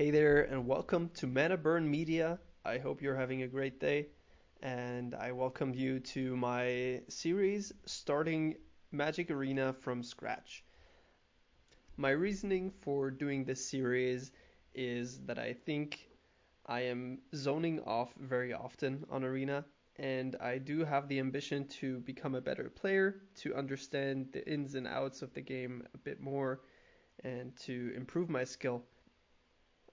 Hey there, and welcome to Mana Burn Media. I hope you're having a great day, and I welcome you to my series starting Magic Arena from scratch. My reasoning for doing this series is that I think I am zoning off very often on Arena, and I do have the ambition to become a better player, to understand the ins and outs of the game a bit more, and to improve my skill.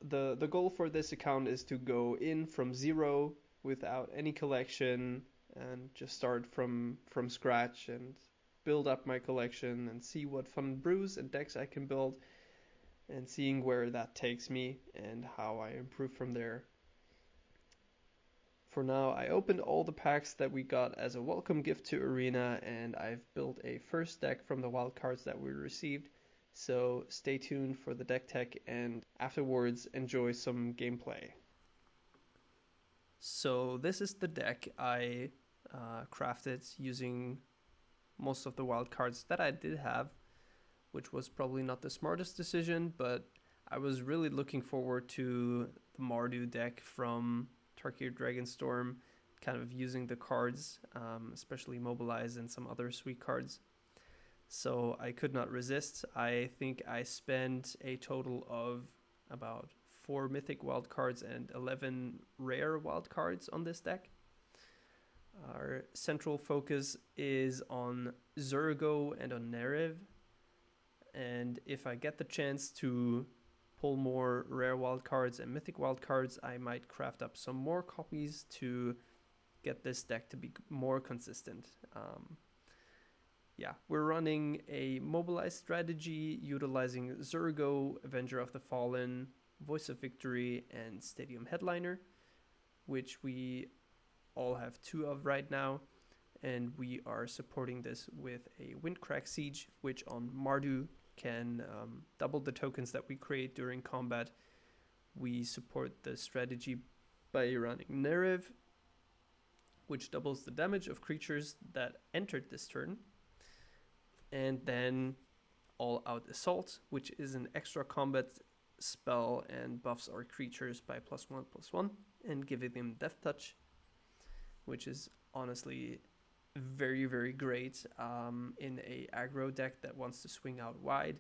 The goal for this account is to go in from zero without any collection and just start from scratch and build up my collection and see what fun brews and decks I can build and seeing where that takes me and how I improve from there. For now, I opened all the packs that we got as a welcome gift to Arena, and I've built a first deck from the wildcards that we received. So stay tuned for the deck tech and afterwards enjoy some gameplay. So this is the deck I crafted using most of the wildcards that I did have, which was probably not the smartest decision, but I was really looking forward to the Mardu deck from Tarkir Dragonstorm, kind of using the cards, especially Mobilize and some other sweet cards. So I could not resist. I think I spent a total of about 4 mythic wildcards and 11 rare wildcards on this deck. Our central focus is on Zurgo and on Nerev. And if I get the chance to pull more rare wildcards and mythic wildcards, I might craft up some more copies to get this deck to be more consistent. We're running a Mobilize strategy utilizing Zurgo, Avenger of the Fallen, Voice of Victory, and Stadium Headliner, which we all have 2 of right now, and we are supporting this with a Windcrack Siege, which on Mardu can double the tokens that we create during combat. We support the strategy by running Nerev, which doubles the damage of creatures that entered this turn, and then All Out Assault, which is an extra combat spell and buffs our creatures by +1/+1 and giving them Death Touch, which is honestly very, very great in a aggro deck that wants to swing out wide.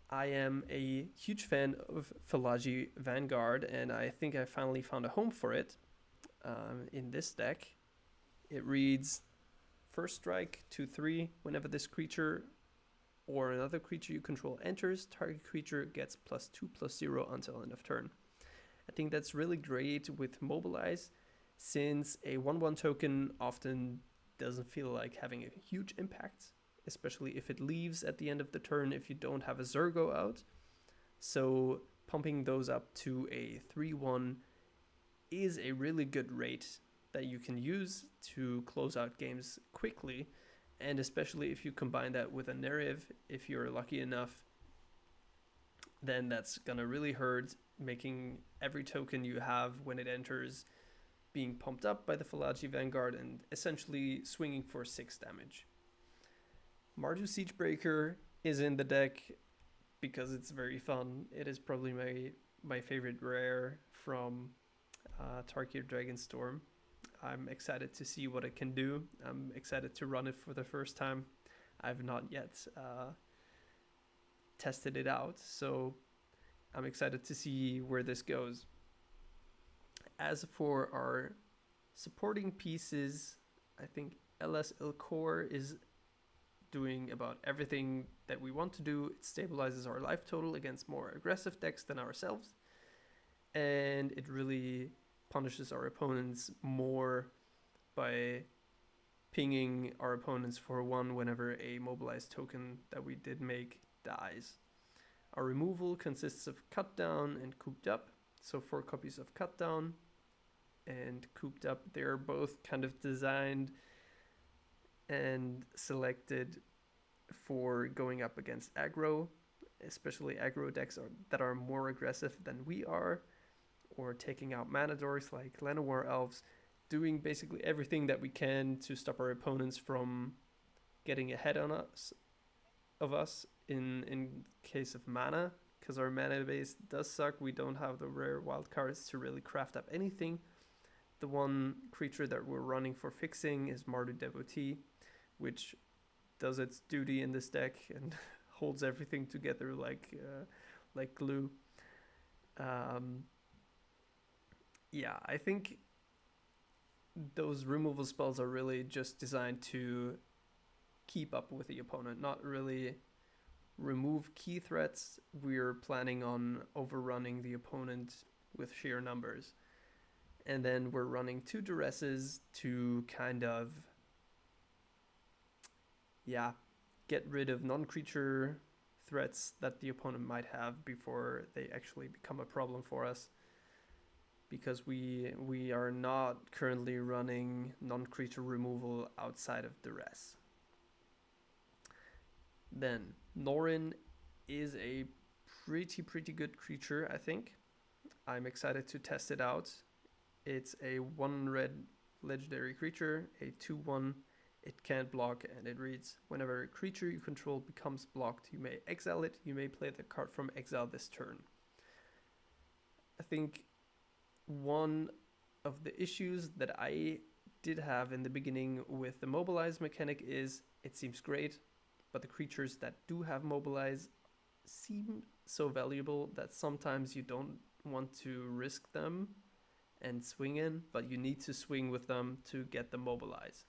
I am a huge fan of Phalagi Vanguard, and I think I finally found a home for it in this deck. It reads First Strike, 2/3. Whenever this creature or another creature you control enters, target creature gets +2/+0 until end of turn. I think that's really great with Mobilize, since a 1/1 token often doesn't feel like having a huge impact, especially if it leaves at the end of the turn if you don't have a Zurgo out. So pumping those up to a 3/1 is a really good rate that you can use to close out games quickly, and especially if you combine that with a Nerev, if you're lucky enough, then that's gonna really hurt, making every token you have when it enters being pumped up by the Phalagi Vanguard and essentially swinging for 6 damage. Mardu Siegebreaker is in the deck because it's very fun. It is probably my favorite rare from Tarkir Dragonstorm. I'm excited to see what it can do. I'm excited to run it for the first time. I've not yet tested it out, so I'm excited to see where this goes. As for our supporting pieces, I think LS Ilkor is doing about everything that we want to do. It stabilizes our life total against more aggressive decks than ourselves, and it really punishes our opponents more by pinging our opponents for 1 whenever a mobilized token that we did make dies. Our removal consists of Cut Down and Cooped Up, so 4 copies of Cut Down and Cooped Up. They're both kind of designed and selected for going up against aggro, especially aggro decks that are more aggressive than we are, or taking out mana dorks like Llanowar Elves, doing basically everything that we can to stop our opponents from getting ahead of us in case of mana because our mana base does suck. We don't have the rare wild cards to really craft up anything. The one creature that we're running for fixing is Mardu Devotee, which does its duty in this deck and holds everything together like glue. Yeah, I think those removal spells are really just designed to keep up with the opponent, not really remove key threats. We're planning on overrunning the opponent with sheer numbers. And then we're running 2 Duresses to kind of, yeah, get rid of non-creature threats that the opponent might have before they actually become a problem for us. Because we are not currently running non-creature removal outside of Duress. Then, Norin is a pretty good creature, I think. I'm excited to test it out. It's a 1 red legendary creature, a 2/1. It can't block, and it reads, whenever a creature you control becomes blocked, you may exile it. You may play the card from exile this turn. I think one of the issues that I did have in the beginning with the Mobilize mechanic is it seems great, but the creatures that do have Mobilize seem so valuable that sometimes you don't want to risk them and swing in, but you need to swing with them to get the Mobilize.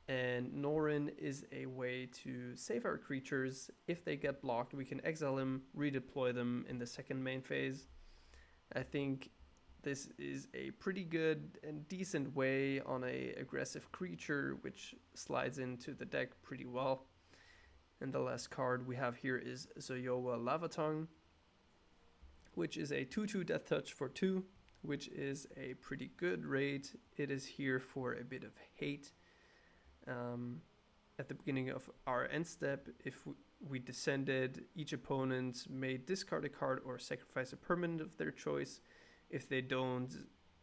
And Norin is a way to save our creatures. If they get blocked, we can exile them, redeploy them in the second main phase. I think this is a pretty good and decent way on a aggressive creature, which slides into the deck pretty well. And the last card we have here is Zoyowa Lavatongue, which is a 2/2 Death Touch for 2, which is a pretty good rate. It is here for a bit of hate. At the beginning of our end step, if we descended, each opponent may discard a card or sacrifice a permanent of their choice. If they don't,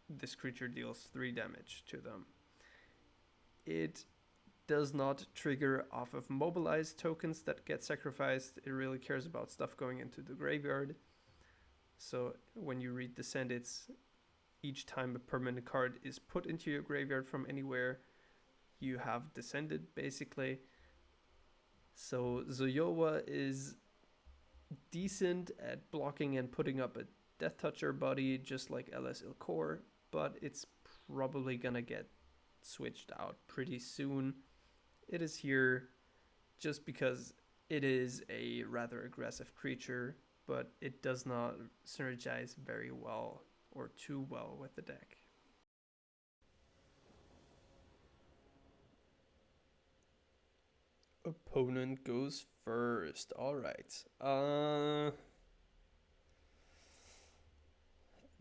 this creature deals 3 damage to them. It does not trigger off of Mobilize tokens that get sacrificed. It really cares about stuff going into the graveyard. So when you read Descend, it's each time a permanent card is put into your graveyard from anywhere, you have descended, basically. So Zoyowa is decent at blocking and putting up a Death Toucher body, just like LS Ilkor, but it's probably gonna get switched out pretty soon. It is here just because it is a rather aggressive creature, but it does not synergize very well or too well with the deck. Opponent goes first. All right.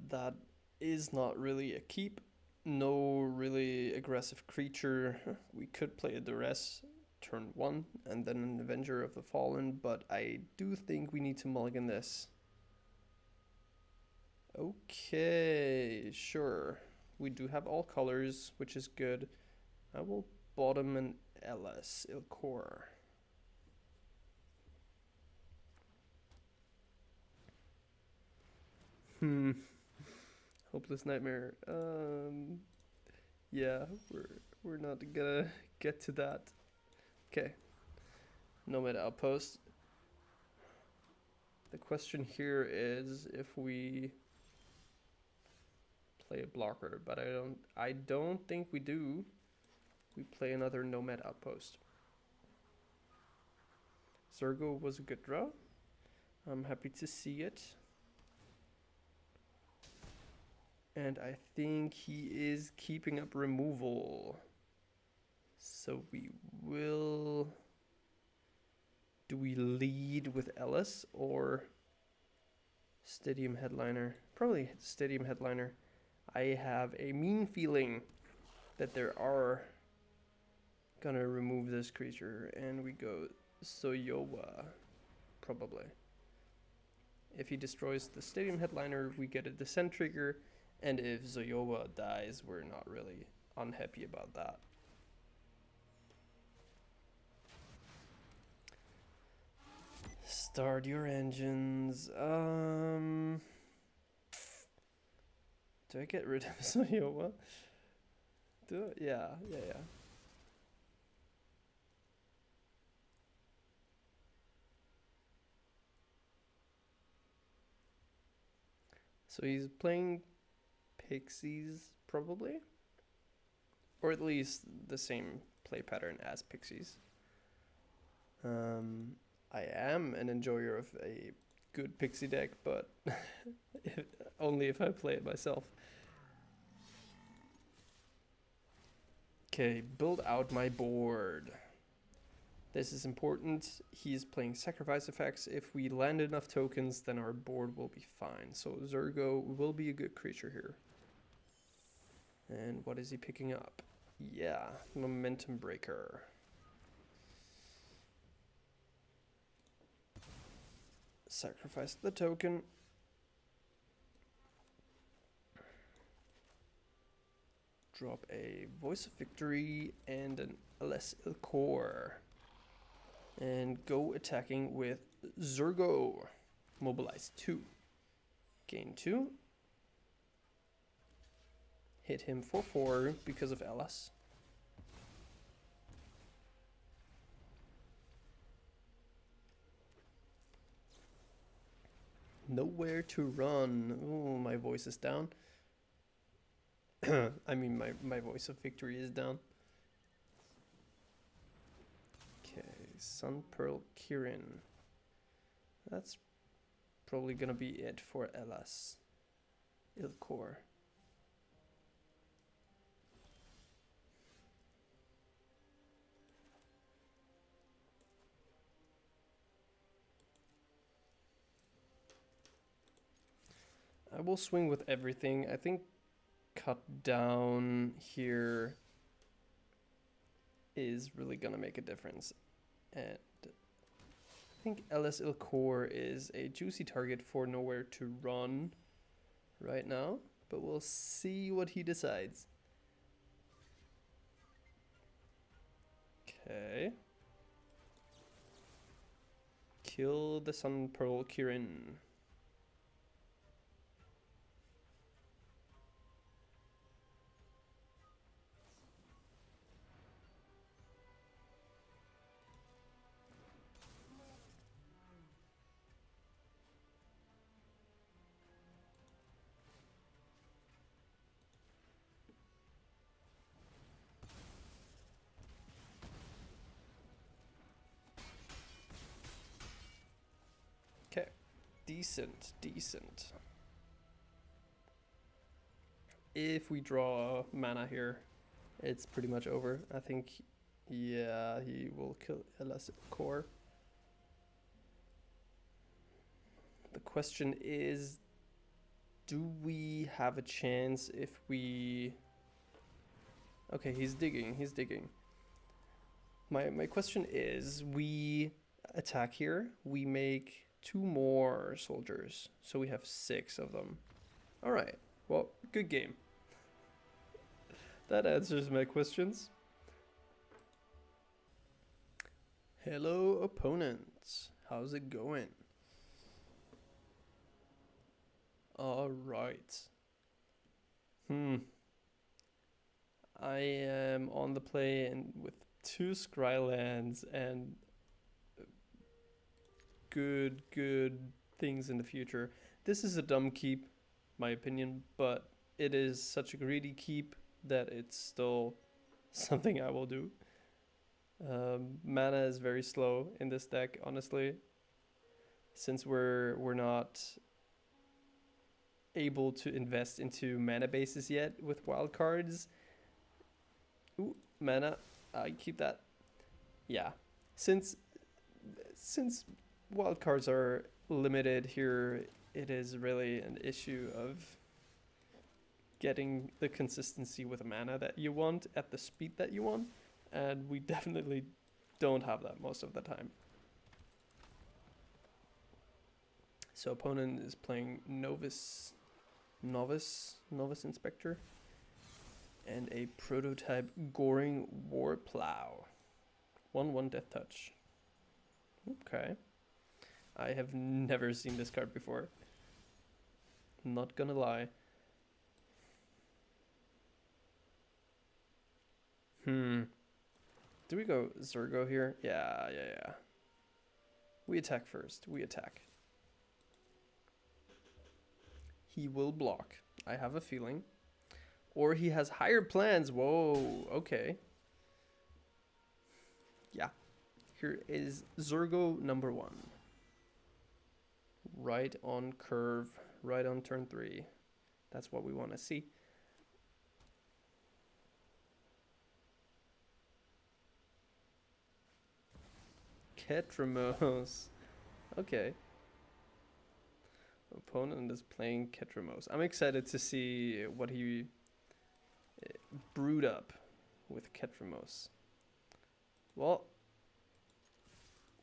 That is not really a keep. No really aggressive creature. We could play a Duress turn 1 and then an Avenger of the Fallen, but I do think we need to mulligan this. Okay, sure. We do have all colors, which is good. I will bottom an LS Ilkor. Hopeless Nightmare. Yeah, we're not gonna get to that. Okay. Nomad Outpost. The question here is if we play a blocker, but I don't think we do. We play another Nomad Outpost. Zergo was a good draw. I'm happy to see it. And I think he is keeping up removal. So we will... Do we lead with Ellis or Stadium Headliner? Probably Stadium Headliner. I have a mean feeling that there are gonna remove this creature, and we go Zoyowa, probably. If he destroys the Stadium Headliner, we get a Descent trigger, and if Zoyowa dies, we're not really unhappy about that. Start your engines. Do I get rid of Soyowa? Yeah. So he's playing Pixies, probably? Or at least the same play pattern as Pixies. I am an enjoyer of a good Pixie deck, but only if I play it myself. Okay, build out my board. This is important. He's playing sacrifice effects. If we land enough tokens, then our board will be fine. So Zurgo will be a good creature here. And what is he picking up? Yeah, Momentum Breaker. Sacrifice the token. Drop a Voice of Victory and an LS Ilkor. And go attacking with Zurgo. Mobilize 2. Gain 2. Hit him for 4 because of LS. Nowhere to run. Oh, my voice is down. I mean, my Voice of Victory is down. Okay, Sun Pearl Kirin. That's probably gonna be it for LS. Ilkor. I will swing with everything. I think cut down here is really gonna make a difference. And I think LS Ilkor is a juicy target for Nowhere to Run right now, but we'll see what he decides. Okay. Kill the Sun Pearl Kirin. Okay, decent. If we draw mana here, it's pretty much over. I think, yeah, he will kill LS Core. The question is, do we have a chance if we... Okay, he's digging. My question is, we attack here, we make 2 more soldiers, so we have 6 of them. All right, well, good game. That answers my questions. Hello, opponents. How's it going? All right. I am on the play and with 2 Scrylands and good things in the future. This is a dumb keep, my opinion, but it is such a greedy keep that it's still something I will do. Mana is very slow in this deck, honestly. Since we're not able to invest into mana bases yet with wild cards. Ooh, mana, I keep that. Yeah, since wild cards are limited here, it is really an issue of getting the consistency with mana that you want at the speed that you want, and we definitely don't have that most of the time. So opponent is playing Novice Inspector and a prototype Goring Warplow. 1/1 Death Touch. Okay. I have never seen this card before. Not gonna lie. Do we go Zergo here? Yeah. We attack first. We attack. He will block. I have a feeling. Or he has higher plans. Whoa, okay. Yeah. Here is Zergo number 1. Right on curve. Right on turn 3. That's what we want to see. Ketramos. Okay. Opponent is playing Ketramos. I'm excited to see what he brewed up with Ketramos. Well,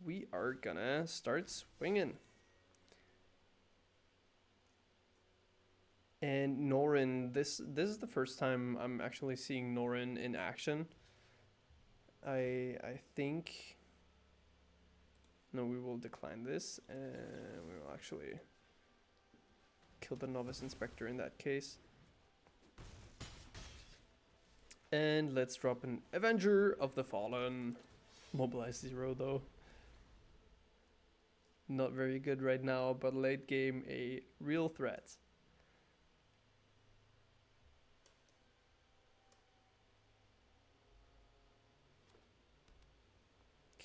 we are gonna start swinging. And Norin, this is the first time I'm actually seeing Norin in action. I think... No, we will decline this, and we will actually kill the Novice Inspector in that case. And let's drop an Avenger of the Fallen. Mobilize 0 though. Not very good right now, but late game a real threat.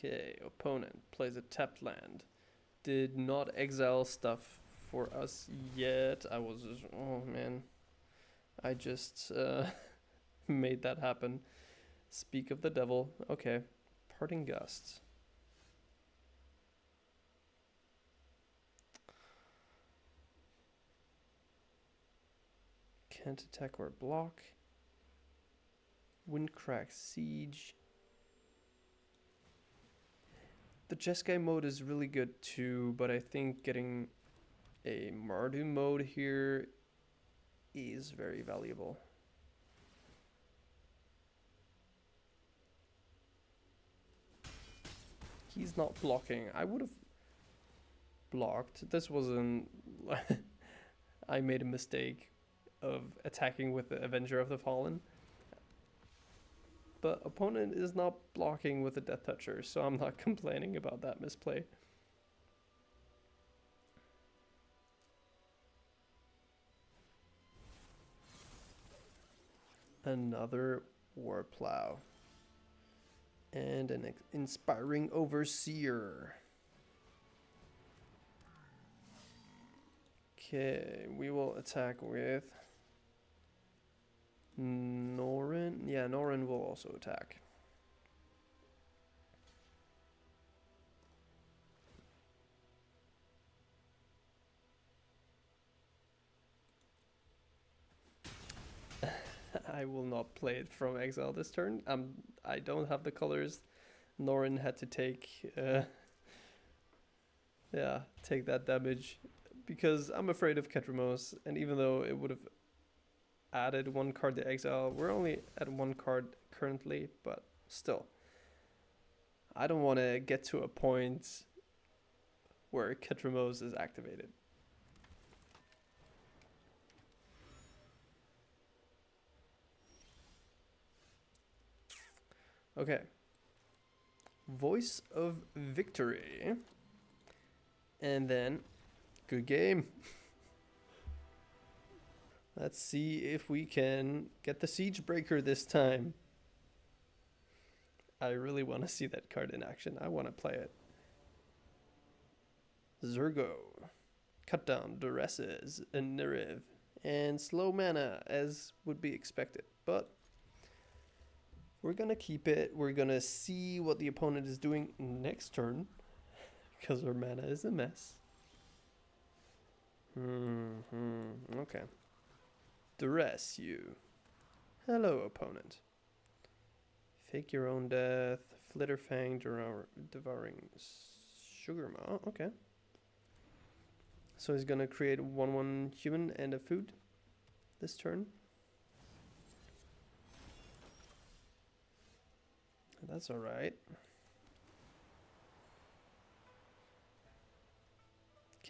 Okay, opponent plays a tapped land. Did not exile stuff for us yet. I was just, oh man. I just made that happen. Speak of the devil. Okay, Parting Gust. Can't attack or block. Windcrack Siege. The Jeskai mode is really good too, but I think getting a Mardu mode here is very valuable. He's not blocking. I would have blocked. This wasn't... I made a mistake of attacking with the Avenger of the Fallen. But opponent is not blocking with a Death Toucher, so I'm not complaining about that misplay. Another War Plow. And an Inspiring Overseer. Okay, we will attack with... Norin? Yeah, Norin will also attack. I will not play it from exile this turn. I don't have the colors. Norin had to take take that damage because I'm afraid of Ketramos, and even though it would have added 1 card to exile, we're only at 1 card currently, but still. I don't want to get to a point where Ketramos is activated. Okay. Voice of Victory. And then, good game. Let's see if we can get the Siege Breaker this time. I really want to see that card in action. I want to play it. Zergo. Cut down Duresses and Neriv. And slow mana, as would be expected. But we're going to keep it. We're going to see what the opponent is doing next turn. Because our mana is a mess. Okay. Duress you. Hello, opponent. Fake your own death. Flitterfang devouring Sugarmaw. Okay. So he's gonna create 1/1 human and a food this turn. That's alright.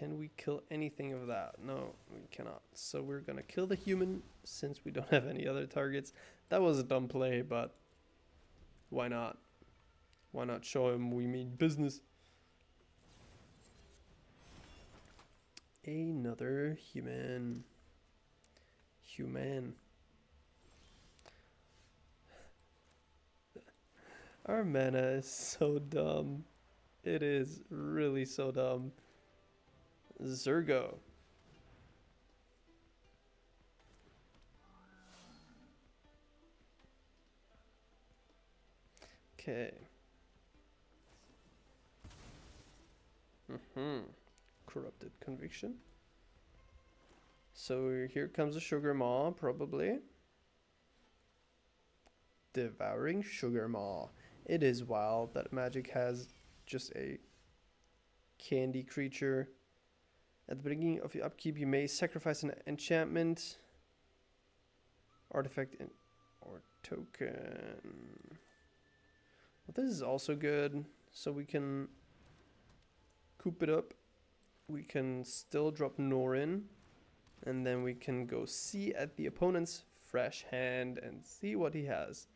Can we kill anything of that? No, we cannot. So we're gonna kill the human since we don't have any other targets. That was a dumb play, but why not? Why not show him we mean business? Another human. Our mana is so dumb. It is really so dumb. Zergo. Okay. Corrupted Conviction. So here comes a Sugar Maw, probably. Devouring Sugar Maw. It is wild that Magic has just a candy creature. At the beginning of your upkeep, you may sacrifice an enchantment, artifact, or token. Well, this is also good, so we can coop it up. We can still drop Norin, and then we can go see at the opponent's fresh hand and see what he has.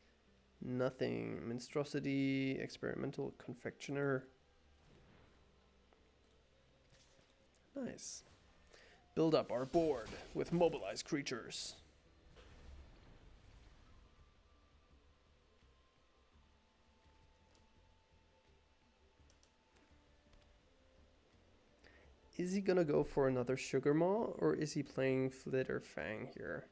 Nothing. Monstrosity, Experimental Confectioner. Nice. Build up our board with Mobilize creatures. Is he gonna go for another Sugar Maw, or is he playing Flitter Fang here?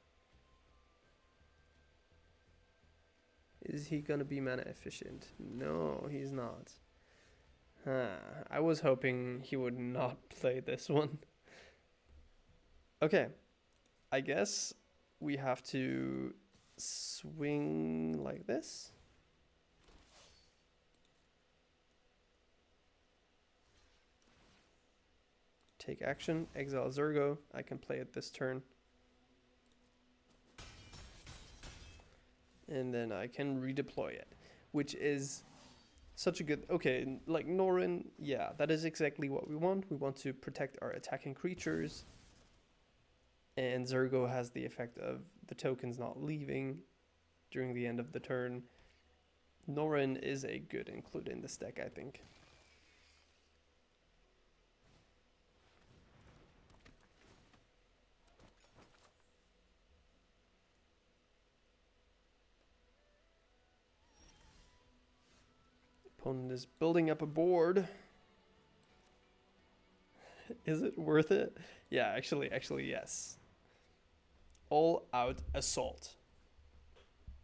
Is he gonna be mana efficient? No, he's not. I was hoping he would not play this one. Okay, I guess we have to swing like this. Take action, exile Zergo. I can play it this turn. And then I can redeploy it, which is such a good... Okay, like Norin, yeah, that is exactly what we want. We want to protect our attacking creatures. And Zergo has the effect of the tokens not leaving during the end of the turn. Norin is a good include in this deck, I think. Opponent is building up a board. Is it worth it? Yeah, actually, yes. All out assault.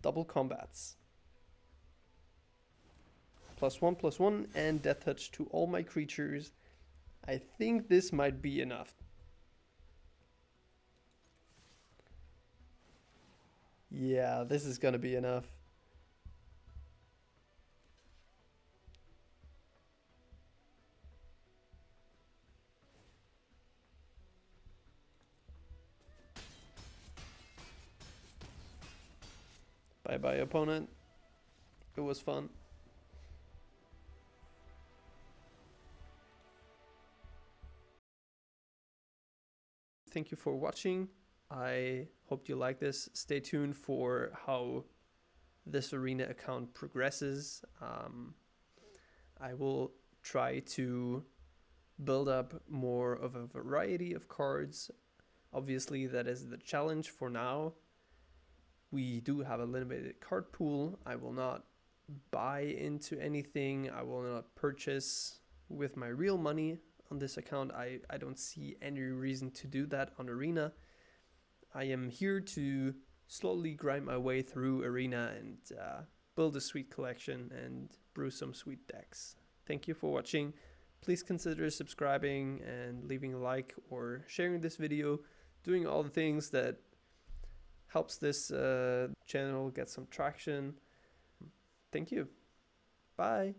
Double combats. +1/+1 and death touch to all my creatures. I think this might be enough. Yeah, this is gonna be enough. Bye-bye, opponent. It was fun. Thank you for watching. I hope you like this. Stay tuned for how this arena account progresses. I will try to build up more of a variety of cards. Obviously, that is the challenge for now. We do have a limited card pool. I will not buy into anything. I will not purchase with my real money on this account. I don't see any reason to do that on Arena. I am here to slowly grind my way through Arena and build a sweet collection and brew some sweet decks. Thank you for watching. Please consider subscribing and leaving a like or sharing this video, doing all the things that helps this channel get some traction. Thank you. Bye.